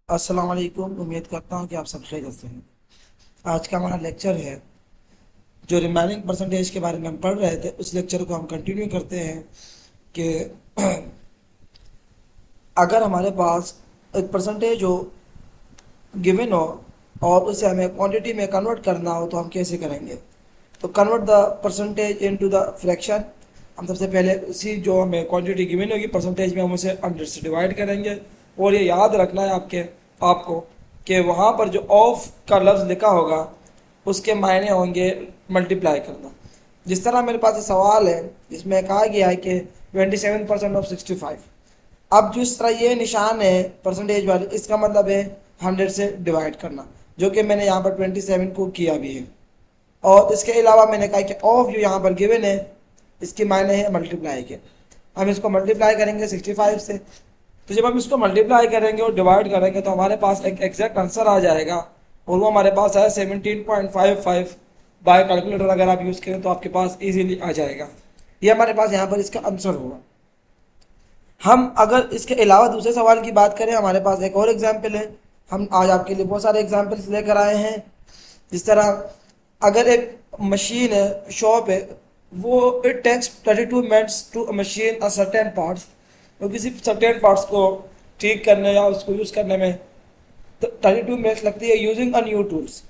अस्सलाम वालेकुम। उम्मीद करता हूँ कि आप सब खैरियत से हैं। आज का हमारा लेक्चर है, जो रिमेनिंग परसेंटेज के बारे में हम पढ़ रहे थे उस लेक्चर को हम कंटिन्यू करते हैं कि अगर हमारे पास एक परसेंटेज हो, गिवन हो, और उसे हमें क्वांटिटी में कन्वर्ट करना हो तो हम कैसे करेंगे। तो convert the percentage into the fraction. हम सबसे पहले उसी जो हमें क्वांटिटी गिवन होगी परसेंटेज में हम उसे 100 से डिवाइड करेंगे। और ये याद रखना है आपको कि वहाँ पर जो ऑफ का लफ्ज़ लिखा होगा उसके मायने होंगे मल्टीप्लाई करना। जिस तरह मेरे पास ये सवाल है जिसमें कहा गया है कि 27% ऑफ 65। अब जिस तरह ये निशान है परसेंटेज वाले, इसका मतलब है 100 से डिवाइड करना, जो कि मैंने यहाँ पर 27 को किया भी है। और इसके अलावा मैंने कहा कि ऑफ जो यहाँ पर गिवन है इसके मायने है मल्टीप्लाई के। हम इसको मल्टीप्लाई करेंगे 65 से। तो जब हम इसको मल्टीप्लाई करेंगे और डिवाइड करेंगे तो हमारे पास एक एग्जैक्ट आंसर आ जाएगा, और वो हमारे पास है 17.55। बाय कैलकुलेटर अगर आप यूज़ करें तो आपके पास इजीली आ जाएगा। ये हमारे पास यहाँ पर इसका आंसर होगा। हम अगर इसके अलावा दूसरे सवाल की बात करें, हमारे पास एक और एग्जाम्पल है। हम आज आपके लिए बहुत सारे एग्जाम्पल्स लेकर आए हैं। जिस तरह अगर एक मशीन है, शॉप है, वो it takes 32 minutes to machine a certain parts. तो किसी सर्टेन पार्ट्स को ठीक करने या उसको यूज़ करने में 32 मिनट्स लगती है using a new tools.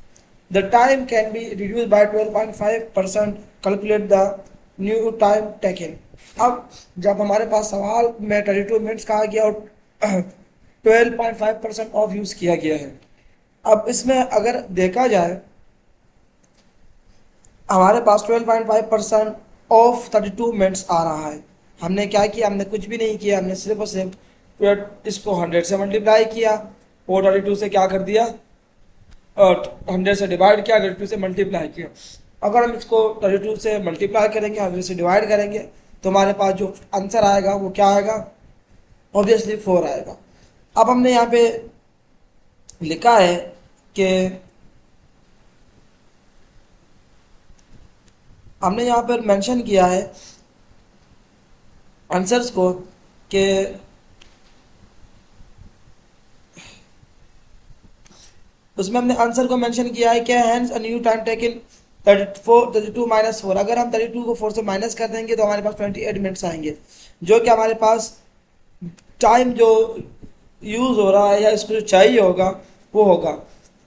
The time can be reduce by 12.5%। Calculate the new time taken. अब जब हमारे पास सवाल में 32 मिनट्स कहा गया और 12.5% ऑफ यूज़ किया गया है। अब इसमें अगर देखा जाए हमारे पास 12.5% ऑफ 32 मिनट्स आ रहा है। हमने क्या किया, हमने कुछ भी नहीं किया, हमने सिर्फ और सिर्फ इसको 100 से मल्टीप्लाई किया और 32 से क्या कर दिया, 100 से डिवाइड किया, 32 से मल्टीप्लाई किया। अगर हम इसको 32 से मल्टीप्लाई करेंगे, 100 से डिवाइड करेंगे, तो हमारे पास जो आंसर आएगा वो क्या आएगा, ऑब्वियसली 4 आएगा। अब हमने यहाँ पे लिखा है कि हमने यहाँ पर मेंशन किया है आंसर्स को कि उसमें हमने आंसर को मेंशन किया है कि hence a new time taken 32 minus 4। अगर हम 32 को 4 से माइनस कर देंगे तो हमारे पास 28 मिनट्स आएंगे, जो कि हमारे पास टाइम जो यूज़ हो रहा है या इसको जो चाहिए होगा वो होगा।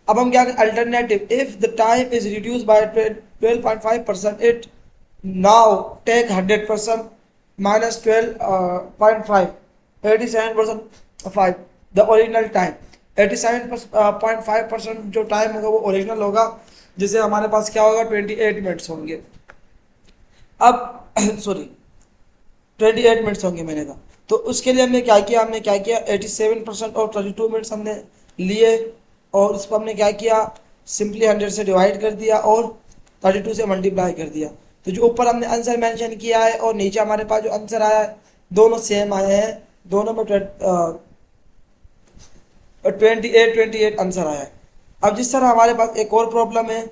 अब हम क्या करें, alternative, if the time is reduce by 12.5%, it now take 100% minus 12.5, 87% 5 the original time. 87.5% जो टाइम होगा वो ओरिजिनल होगा, जिससे हमारे पास क्या होगा, 28 मिनट्स होंगे। अब सॉरी 28 मिनट्स होंगे मैंने कहा। तो उसके लिए हमने क्या किया 87% और 32 मिनट्स हमने लिए, और उसको हमने क्या किया, सिंपली 100 से डिवाइड कर दिया और 32 से मल्टीप्लाई कर दिया। तो जो ऊपर हमने आंसर मेंशन किया है और नीचे हमारे पास जो आंसर आया है दोनों सेम आए हैं, दोनों में 28 आंसर आया है। अब जिस तरह हमारे पास एक और प्रॉब्लम है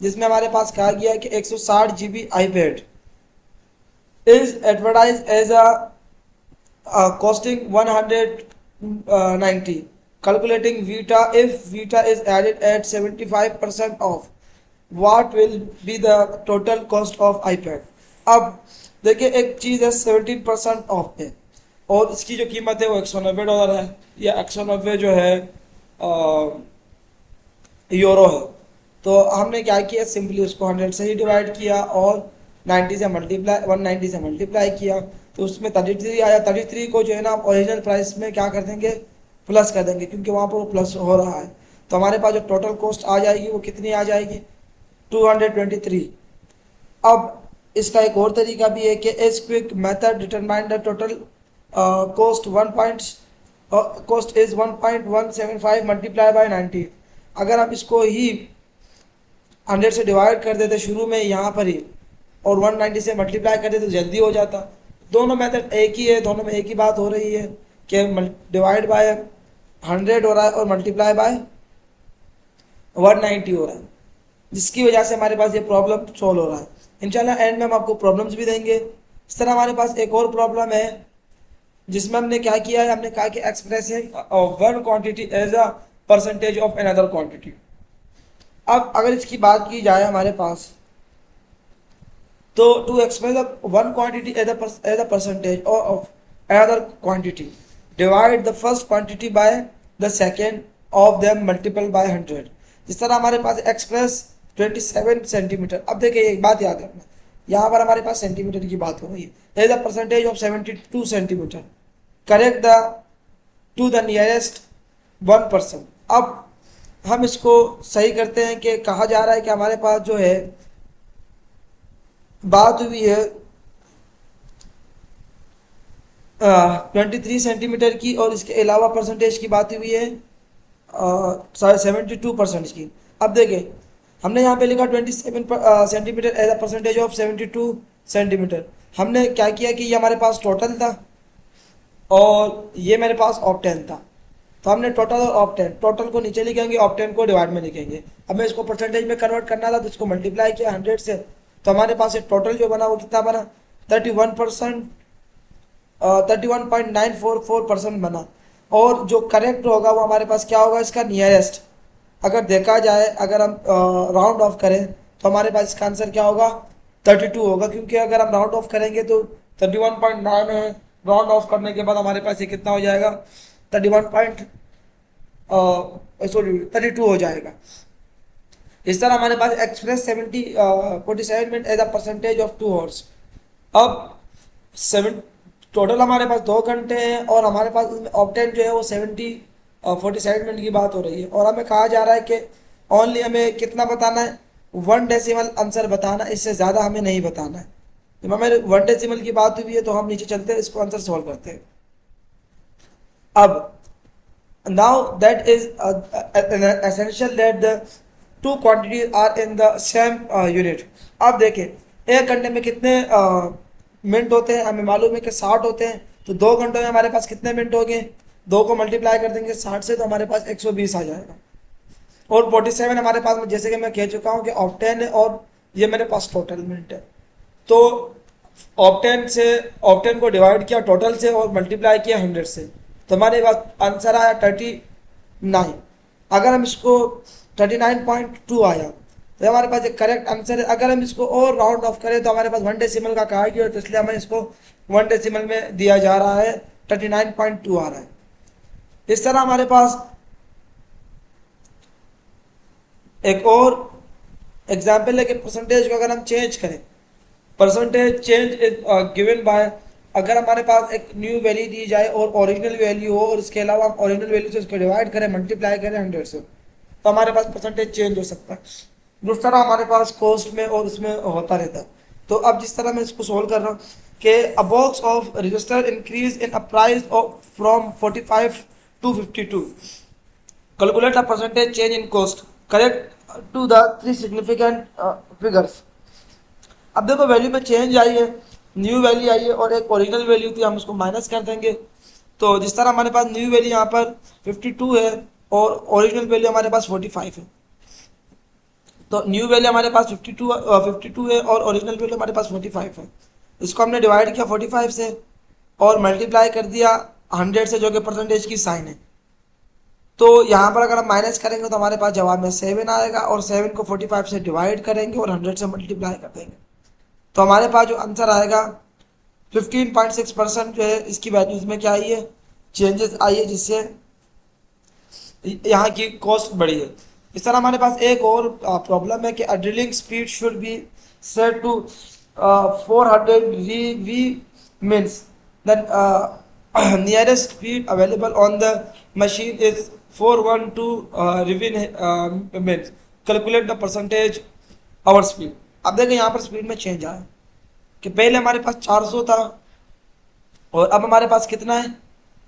जिसमें हमारे पास कहा गया है कि 160 GB iPad is advertised as a costing 190, calculating Vita. If Vita is added at 75% off, what will be the total cost of iPad। अब देखिए एक चीज़ है 17% ऑफ पे, और इसकी जो कीमत है वो $190 है, या 190 जो है यूरो है। तो हमने क्या किया, सिंपली उसको 100 से ही डिवाइड किया और 190 से मल्टीप्लाई किया। तो उसमें 33 आया। 33 को जो है ना ओरिजिनल प्राइस में क्या कर देंगे, प्लस कर देंगे, क्योंकि वहाँ पर वो प्लस हो रहा है। तो हमारे पास जो टोटल कॉस्ट आ जाएगी वो कितनी आ जाएगी, 223। अब इसका एक और तरीका भी है कि as quick method determine the total cost is 1.175 multiply by 90। अगर हम इसको ही 100 से डिवाइड कर देते शुरू में यहाँ पर ही और 190 से मल्टीप्लाई कर देते तो जल्दी हो जाता। दोनों मेथड एक ही है, दोनों में एक ही बात हो रही है कि डिवाइड बाय 100 हो रहा है और मल्टीप्लाई बाय 190 हो रहा है, जिसकी वजह से हमारे पास ये प्रॉब्लम सॉल्व हो रहा है। इंशाल्लाह एंड में हम आपको प्रॉब्लम्स भी देंगे। इस तरह हमारे पास एक और प्रॉब्लम है जिसमें हमने क्या किया है, हमने कहा कि expressing one quantity as a percentage of another quantity. अब अगर इसकी बात की जाए हमारे पास, तो to express one quantity as a percentage of another quantity, divide the first quantity by the second of them multiple by 100। जिस तरह हमारे पास एक्सप्रेस 27 सेंटीमीटर। अब देखिए एक बात याद रखना, यहाँ पर हमारे पास सेंटीमीटर की बात हो रही है, as a percentage of 72 centimetre, correct the to the nearest 1%। अब हम इसको सही करते हैं कि कहा जा रहा है कि हमारे पास जो है बात हुई है 23 सेंटीमीटर की, और इसके अलावा परसेंटेज की बात हुई है 72% की। अब देखिए हमने यहाँ पे लिखा 27 centimetre as a percentage of 72 centimetre. हमने क्या किया कि ये हमारे पास टोटल था और ये मेरे पास ऑक्टेन था, तो हमने टोटल और ऑक्टेन, टोटल को नीचे लिखेंगे, ऑक्टेन को डिवाइड में लिखेंगे। अब मैं इसको परसेंटेज में कन्वर्ट करना था तो इसको मल्टीप्लाई किया 100 से, तो हमारे पास एक टोटल जो बना वो कितना बना, 31%, 31.944% बना। और जो करेक्ट होगा वो हमारे पास क्या होगा, इसका नियरेस्ट। अगर देखा जाए, अगर हम राउंड ऑफ करें तो हमारे पास इसका आंसर क्या होगा, 32 होगा, क्योंकि अगर हम राउंड ऑफ करेंगे तो 31.9 है, राउंड ऑफ करने के बाद हमारे पास ये कितना हो जाएगा, 32 हो जाएगा। इस तरह हमारे पास express 47 minute as a percentage of 2 hours. अब 7 टोटल हमारे पास 2 घंटे हैं और हमारे पास ऑप्टेन जो है वो 47 मिनट की बात हो रही है, और हमें कहा जा रहा है कि ओनली हमें कितना बताना है, 1 डेसिमल आंसर बताना, इससे ज़्यादा हमें नहीं बताना है। जब हमें 1 डेसिमल की बात हुई है तो हम नीचे चलते हैं, इसको आंसर सॉल्व करते हैं। अब now that is essential that the two quantities are in the same unit। अब देखें एक घंटे में कितने मिनट होते हैं, हमें मालूम है कि 60 होते हैं, तो 2 घंटों में हमारे पास कितने मिनट हो गए, 2 को मल्टीप्लाई कर देंगे 60 से तो हमारे पास 120 आ जाएगा। और 47 हमारे पास, जैसे कि मैं कह चुका हूँ कि ऑप्टेन है और ये मेरे पास टोटल मिनट है, तो ऑप्टेन को डिवाइड किया टोटल से और मल्टीप्लाई किया 100 से, तो हमारे पास आंसर आया 39। अगर हम इसको 39.2 आया तो हमारे पास एक करेक्ट आंसर है। अगर हम इसको और राउंड ऑफ करें तो हमारे पास 1 डेसिमल का कहा गया, तो इसलिए हमें इसको 1 डेसिमल में दिया जा रहा है, 39.2 आ रहा है। इस तरह हमारे पास एक और एग्जाम्पल है कि परसेंटेज को अगर हम चेंज करें, percentage change is given by, अगर हमारे पास एक न्यू वैल्यू दी जाए और ओरिजिनल वैल्यू हो और इसके अलावा हम ओरिजिनल वैल्यू से उसको डिवाइड करें, मल्टीप्लाई करें 100 से, तो हमारे पास परसेंटेज चेंज हो सकता है। जिस तरह हमारे पास कॉस्ट में और उसमें होता रहता है। तो अब जिस तरह मैं इसको सोल्व कर रहा हूँ कि a box of register increase in a price of from 45 to 52, calculate a percentage change in cost, correct to the 3 significant figures. अब देखो वैल्यू में चेंज आई है, न्यू वैल्यू आई है और एक ओरिजिनल वैल्यू थी, हम उसको माइनस कर देंगे। तो जिस तरह हमारे पास न्यू वैल्यू यहाँ पर 52 है और ओरिजिनल वैल्यू हमारे पास 45 है, तो न्यू वैल्यू हमारे पास 52 है और ओरिजिनल वैल्यू हमारे पास 45 है। इसको हमने डिवाइड किया 45 से और मल्टीप्लाई कर दिया 100 से, जो कि परसेंटेज की साइन है। तो यहाँ पर अगर हम माइनस करेंगे तो हमारे पास जवाब में 7 आएगा और 7 को 45 से डिवाइड करेंगे और 100 से मल्टीप्लाई कर देंगे, तो हमारे पास जो आंसर आएगा 15.6% जो है इसकी वैल्यूज में क्या आई है, चेंजेस आई है, जिससे यहाँ की कॉस्ट बढ़ी है। इस तरह हमारे पास एक और प्रॉब्लम है कि a drilling speed should be set to 400 we means then nearest speed available on the machine is 412 रिवीन means, calculate the percentage our speed. अब देखिए यहाँ पर स्पीड में चेंज आया कि पहले हमारे पास 400 था और अब हमारे पास कितना है,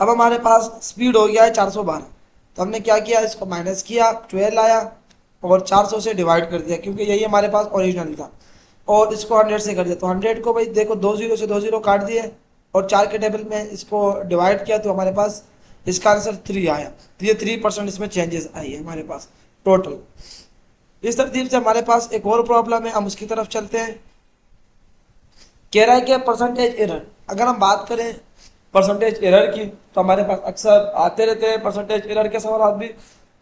अब हमारे पास स्पीड हो गया है 412। तो हमने क्या किया, इसको माइनस किया, 12 आया और 400 से डिवाइड कर दिया, क्योंकि यही हमारे पास ओरिजिनल था, और इसको 100 से कर दिया। तो 100 को भाई देखो 2 0 से 2 0 काट दिए और 4 के टेबल में इसको डिवाइड किया, तो हमारे पास इसका आंसर 3 आया। तो ये 3% इसमें चेंजेस आई है हमारे पास टोटल। इस तरतीब से हमारे पास एक और प्रॉब्लम है, हम उसकी तरफ चलते हैं। कह रहा है कि परसेंटेज एरर, अगर हम बात करें परसेंटेज एरर की, तो हमारे पास अक्सर आते रहते हैं परसेंटेज एरर के सवाल भी।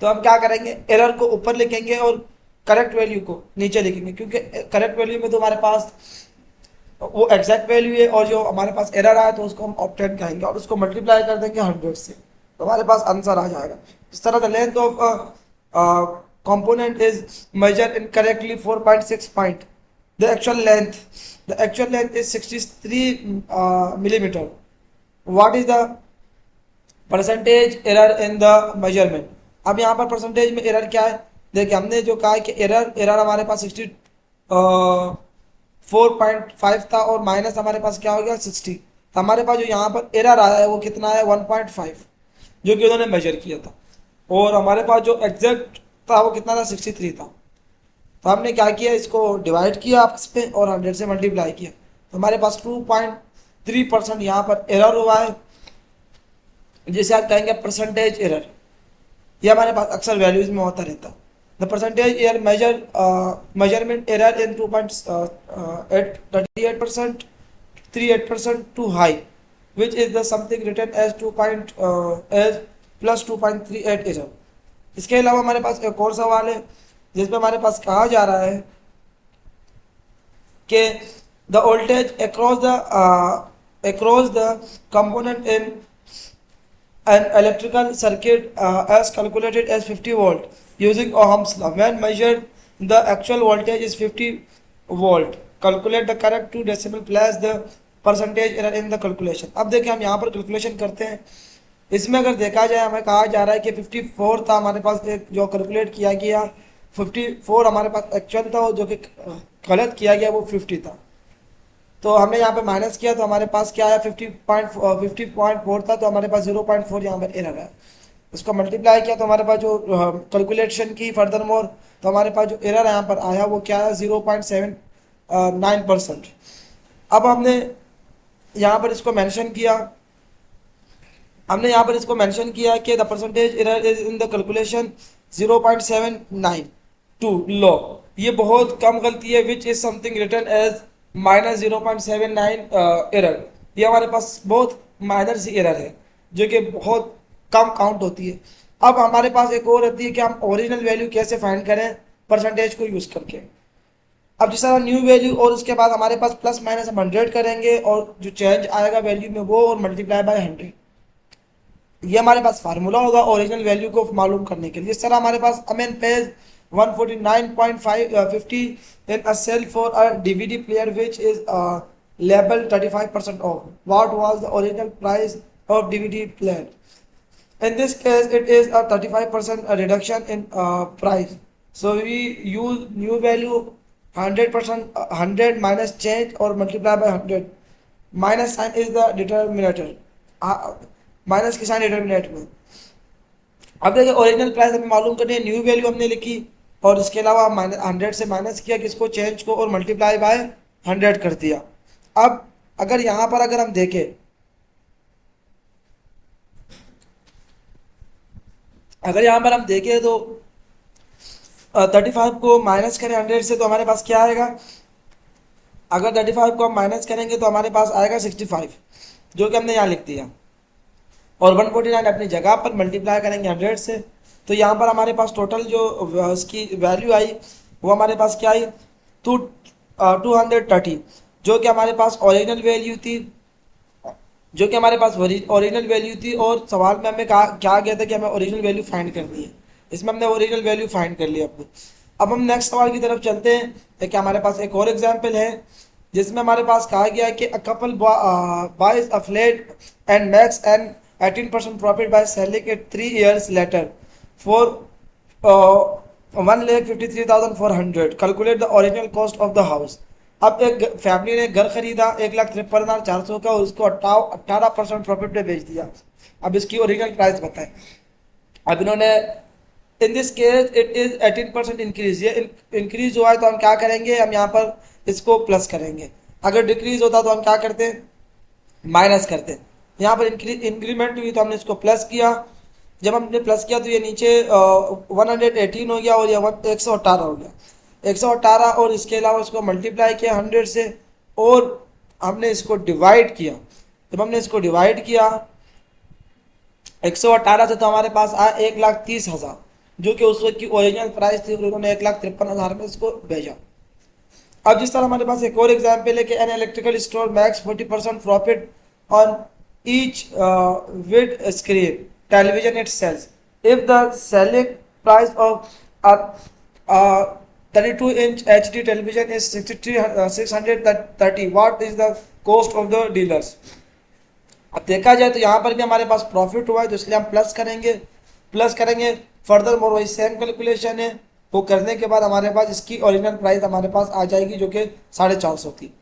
तो हम क्या करेंगे, एरर को ऊपर लिखेंगे और करेक्ट वैल्यू को नीचे लिखेंगे, क्योंकि करेक्ट वैल्यू में तो हमारे पास वो एग्जैक्ट वैल्यू है, और जो हमारे पास एरर आया तो उसको हम ऑप्टेंड कहेंगे और उसको मल्टीप्लाई कर देंगे 100 से, तो हमारे पास आंसर आ जाएगा। इस तरह the length of component is measured incorrectly 4.6 point. The actual length is 63 millimeter. What is the percentage error in the measurement? अब यहाँ पर परसेंटेज में एरर क्या है, देखिए हमने जो कहा है कि एरर हमारे पास 4.5 था और माइनस हमारे पास क्या हो गया 60। तो हमारे पास जो यहाँ पर एरर आया है वो कितना है 1.5, जो कि उन्होंने मेजर किया था, और हमारे पास जो एग्जैक्ट था वो कितना था 63 था। तो हमने क्या किया, इसको डिवाइड किया आपस में और 100 से मल्टीप्लाई किया, तो हमारे पास 2.3% यहाँ पर एरर हुआ है, जिसे आप कहेंगे परसेंटेज एरर। ये हमारे पास अक्सर वैल्यूज में होता रहता है। The percentage error measurement error in 2.38% 38% too high, which is the something written as as plus 2.38 error. इसके अलावा हमारे पास एक और सवाल है जिसमें हमारे पास कहा जा रहा है कि the voltage across the component in an electrical circuit as calculated as 50 volt using Ohm's law. When measured, the actual voltage is 50 volt. Calculate the correct 2 decimal place the percentage error in the calculation. अब देखिए हम यहाँ पर calculation करते हैं, इसमें अगर देखा जाए हमें कहा जा रहा है कि 54 था हमारे पास, एक जो कैलकुलेट किया गया 54 हमारे पास एक्चुअल था, और जो कि गलत किया गया वो 50 था। तो हमने यहाँ पे माइनस किया तो हमारे पास क्या है 50.4 था, तो हमारे पास 0.4 यहाँ पर एरर है। उसको मल्टीप्लाई किया तो हमारे पास जो कैलकुलेशन की फर्दर मोर, तो हमारे पास जो एरर यहाँ पर आया वो क्या है 0.79%। अब हमने यहाँ पर इसको मेंशन किया, कि the percentage error is in the calculation 0.792 low, ये बहुत कम गलती है, which is something written as minus 0.79 error. ये हमारे पास बहुत माइनर सी एरर है जो कि बहुत कम काउंट होती है। अब हमारे पास एक और होती है कि हम ओरिजिनल वैल्यू कैसे फाइंड करें परसेंटेज को यूज़ करके। अब जिस तरह न्यू वैल्यू और उसके बाद हमारे पास प्लस माइनस हम 100 करेंगे और जो चेंज आएगा वैल्यू में वो, और मल्टीप्लाई बाय 100, ये हमारे पास फार्मूला होगा ओरिजिनल वैल्यू को मालूम करने के लिए। इस तरह हमारे पास amen page 149.50 in a sale for a DVD player which is labeled 35% off. What was the original price of DVD player? In this case, it is a 35% reduction in price. So we use new value 100%, 100 minus change or multiply by 100. Minus sign is the determinator. Minus की sign determinant में। अब देखिए original price हमें मालूम करनी है, new value हमने लिखी और इसके अलावा 100 से माइनस किया किसको, चेंज को, और मल्टीप्लाई बाय 100 कर दिया। अब अगर यहाँ पर अगर हम देखें, तो 35 को माइनस करें 100 से तो हमारे पास क्या आएगा, अगर 35 को हम माइनस करेंगे तो हमारे पास आएगा 65, जो कि हमने यहाँ लिख दिया, और 149 अपनी जगह पर मल्टीप्लाई करेंगे 100 से, तो यहाँ पर हमारे पास टोटल जो उसकी वैल्यू आई वो हमारे पास क्या आई 230, जो कि हमारे पास ओरिजिनल वैल्यू थी, और सवाल में हमें क्या गया था कि हमें ओरिजिनल वैल्यू फाइंड करनी है। इसमें हमने ओरिजिनल वैल्यू फाइंड कर लिया अपनी। अब हम नेक्स्ट सवाल की तरफ चलते हैं, कि हमारे पास एक और एग्जाम्पल है जिसमें हमारे पास कहा गया है कि a couple buys a flat and makes an 18% profit by selling it 3 years later for 1,53,400. Calculate the original cost of the house. अब एक फैमिली ने घर खरीदा 1,53,400 का, और उसको 18% प्रॉफिट पे बेच दिया। अब इसकी ओरिजिनल प्राइस बताएं। अब इन्होंने in this case it is 18% increase, ये इंक्रीज हुआ है तो हम क्या करेंगे, हम यहाँ पर इसको प्लस करेंगे। अगर डिक्रीज होता तो हम क्या करते, माइनस करते। यहाँ पर इंक्रीमेंट हुई तो हमने इसको प्लस किया, जब हमने प्लस किया तो ये नीचे 118 हो गया और ये 118 हो गया, 118, और इसके अलावा इसको मल्टीप्लाई किया 100 से और हमने इसको डिवाइड किया। जब हमने इसको डिवाइड किया 118 से, तो हमारे पास आया 1,30,000, जो कि उस वक्त की ओरिजिनल प्राइस थी, उन्होंने 1,53,000 में इसको भेजा। अब जिस तरह हमारे पास एक और एग्जाम्पल है कि an electrical store makes 40% profit on each with screen television it sells if the selling price of 32 inch HD television is 630, what is the cost of the dealers। अब देखा जाए तो यहाँ पर भी हमारे पास प्रॉफिट हुआ है, तो इसलिए हम प्लस करेंगे फर्दर मोर, वही सेम कैलकुलेशन है। वो करने के बाद हमारे पास इसकी ओरिजिनल प्राइस हमारे पास आ जाएगी, जो कि 450 थी।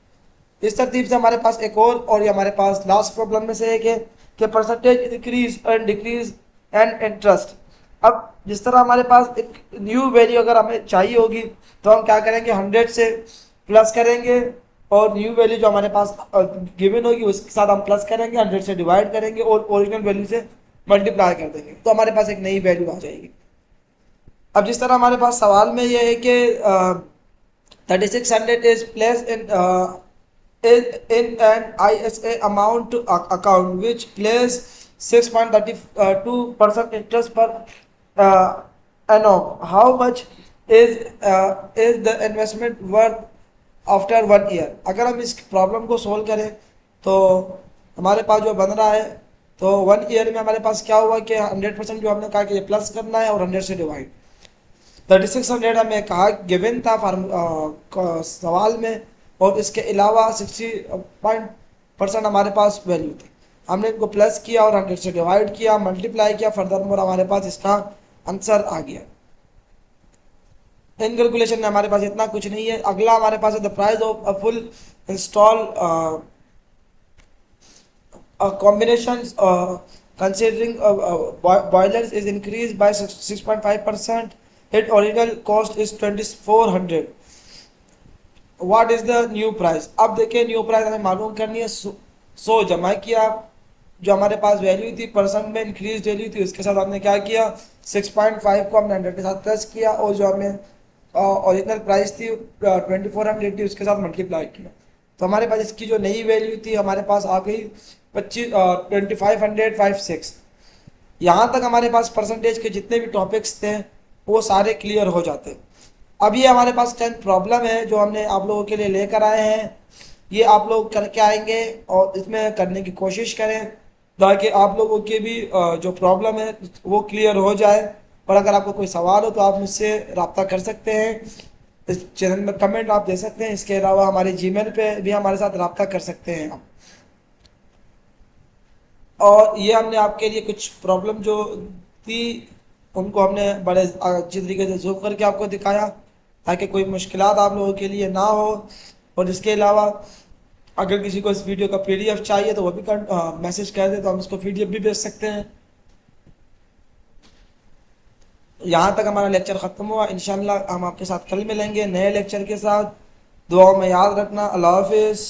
इस तरतीब से हमारे पास एक और ये हमारे पास लास्ट प्रॉब्लम में से एक है कि percentage increase and decrease and interest. अब जिस तरह हमारे पास एक न्यू वैल्यू अगर हमें चाहिए होगी, तो हम क्या करेंगे, 100 से प्लस करेंगे, और न्यू वैल्यू जो हमारे पास गिवन होगी उसके साथ हम प्लस करेंगे, 100 से डिवाइड करेंगे और ओरिजिनल वैल्यू से मल्टीप्लाई कर देंगे, तो हमारे पास एक नई वैल्यू आ जाएगी। अब जिस तरह हमारे पास सवाल में ये है कि 3600 is place in an ISA amount account which plays 6.32% interest per annum. How much is the investment worth after 1 year? अगर हम इस प्रॉब्लम को सोल्व करें तो हमारे पास जो बन रहा है, तो 1 ईयर में हमारे पास क्या हुआ कि 100% जो हमने कहा कि ये प्लस करना है और 100 से डिवाइड। 3600 हमें कहा गिवन था सवाल में, और इसके अलावा 60% हमारे पास वैल्यू थी। हमने इनको प्लस किया और 100 से डिवाइड किया, मल्टीप्लाई किया, फर्दर मोर हमारे पास इसका आंसर आ गया। इन कैलकुलेशन में हमारे पास इतना कुछ नहीं है। अगला हमारे पास है the price of a full install combination considering boilers is increase by 6.5%, it original cost is 2400। What is the new price. अब देखिए न्यू प्राइस हमें मालूम करनी है। 100 जमा किया, जो हमारे पास वैल्यू थी परसेंट में इंक्रीज वैल्यू थी, उसके साथ हमने क्या किया, 6.5 को हमने 100 के साथ प्लस किया, और जो हमें ओरिजिनल प्राइस थी 2400 थी, उसके साथ मल्टीप्लाई किया, तो हमारे पास इसकी जो नई वैल्यू थी हमारे पास आ गई 2556। यहाँ तक हमारे पास परसेंटेज के जितने भी टॉपिक्स थे वो सारे क्लियर हो जाते। अब ये हमारे पास चंद प्रॉब्लम है जो हमने आप लोगों के लिए लेकर आए हैं, ये आप लोग करके आएंगे और इसमें करने की कोशिश करें ताकि आप लोगों की भी जो प्रॉब्लम है वो क्लियर हो जाए। और अगर आपको कोई सवाल हो तो आप मुझसे रब्ता कर सकते हैं, इस चैनल में कमेंट आप दे सकते हैं। इसके अलावा हमारे जीमेल पे भी हमारे साथ रब्ता कर सकते हैं आप। और ये हमने आपके लिए कुछ प्रॉब्लम जो थी उनको हमने बड़े अच्छी तरीके से जूम करके आपको दिखाया ताकि कोई मुश्किलात आप लोगों के लिए ना हो। और इसके अलावा अगर किसी को इस वीडियो का PDF चाहिए तो वो भी मैसेज कर दे, तो हम उसको PDF भी भेज सकते हैं। यहाँ तक हमारा लेक्चर ख़त्म हुआ। इंशाल्लाह हम आपके साथ कल मिलेंगे नए लेक्चर के साथ। दुआ में याद रखना। अल्लाह हाफिज़।